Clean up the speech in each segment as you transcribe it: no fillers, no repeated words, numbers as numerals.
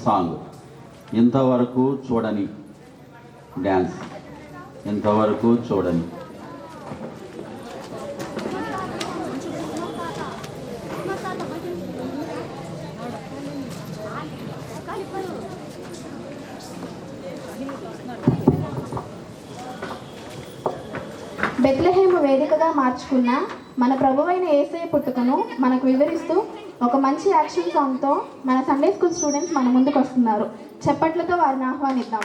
Song ఇంతవరకు చూడని dance, ఇంతవరకు చూడని. బెత్లెహేము వేదికగా మార్చుకున్న మన ప్రభువైన యేసయ్య పుట్టుకను మనకు వివరిస్తూ ఒక మంచి యాక్షన్ సాంగ్తో మన సండే స్కూల్ స్టూడెంట్స్ మన ముందుకు వస్తున్నారు. చప్పట్లతో వారిని ఆహ్వానిద్దాం.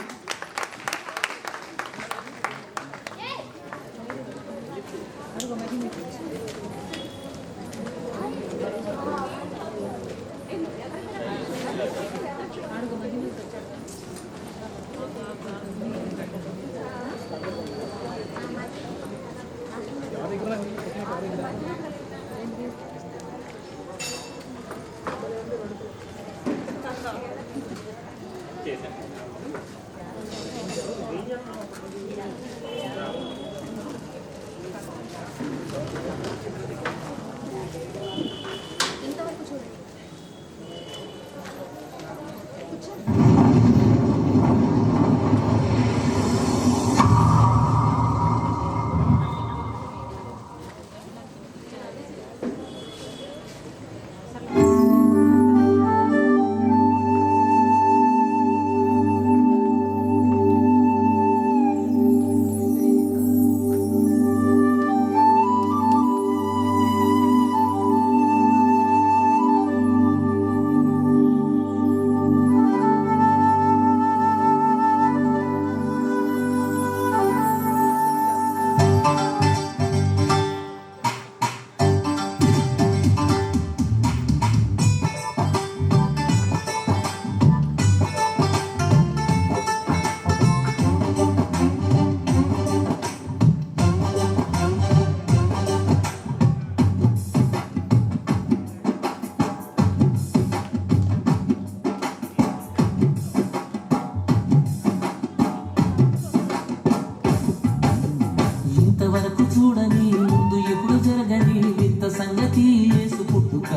చూడని ముందు ఎప్పుడు జరగని వింత సంగతి యేసు పుట్టుక.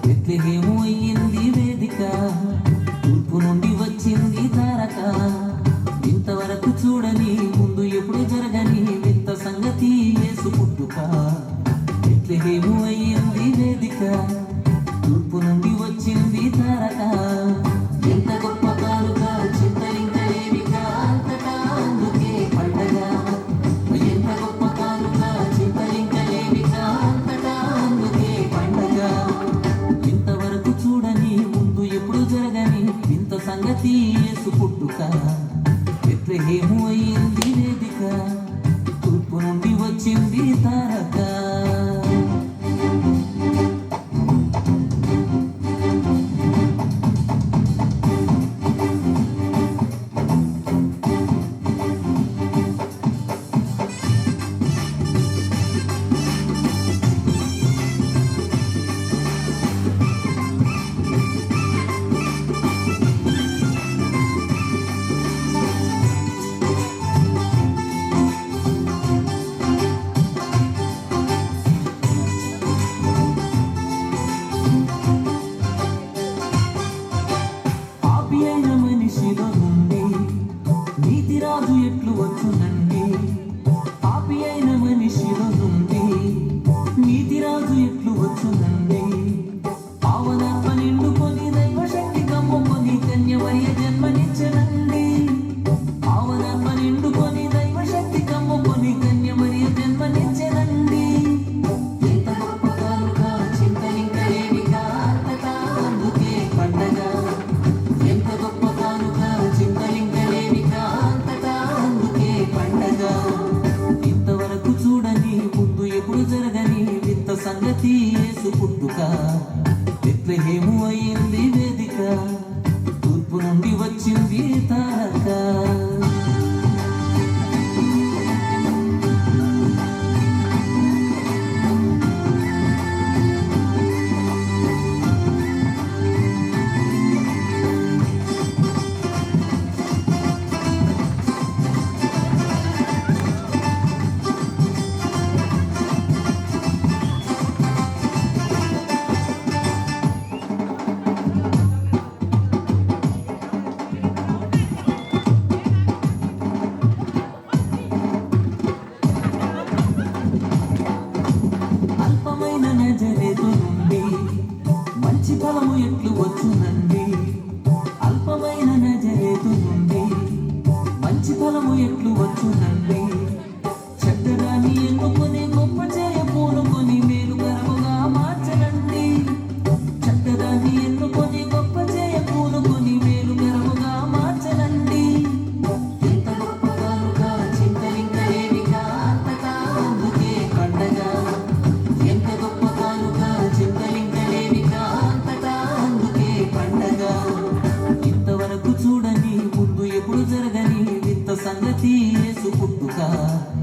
బెత్లెహేము అయ్యింది వేదిక, తూర్పు నుండి వచ్చింది తారక. ఇంతవరకు చూడని ముందు ఎప్పుడు జరగని వింత సంగతి యేసు పుట్టుక. బెత్లెహేము అయ్యింది వేదిక, తూర్పు నుండి వచ్చింది తారక. ఎంత గొప్ప కానుక చింతలింకలేవిక, అంతటా అందుకే పండగ. సంగతి యేసు పుట్టుక. బెత్లెహేము అయ్యింది వేదిక, తూర్పు నుండి వచ్చింది తారక. మనిషిలో నుండి నీతిరాజు ఎట్లు వచ్చునండి. పాపి అయిన మనిషిలో నుండి నీతిరాజు ఎట్లు వచ్చునండి. పావనాత్మ నిండుకొని దైవశక్తి కమ్ముకొని కన్యమరియ జన్మనిచ్చనండి. పావనాత్మ నిండుకొని దైవశక్తి కమ్ముకొని కన్యమరియ జన్మనిచ్చనండి. ఎంత గొప్ప కానుక చింతలింకలేవిక, అంతటా అందుకే పండగ. ఎంత గొప్ప కానుక చింతలింకలేవిక, అంతటా అందుకే పండగ. ఇంతవరకు చూడని ముందు ఎప్పుడు జరగని వింత సంగతి యేసు పుట్టుక. బెత్లెహేము అయ్యింది వేదిక, తూర్పు నుండి వచ్చింది తారక. రాక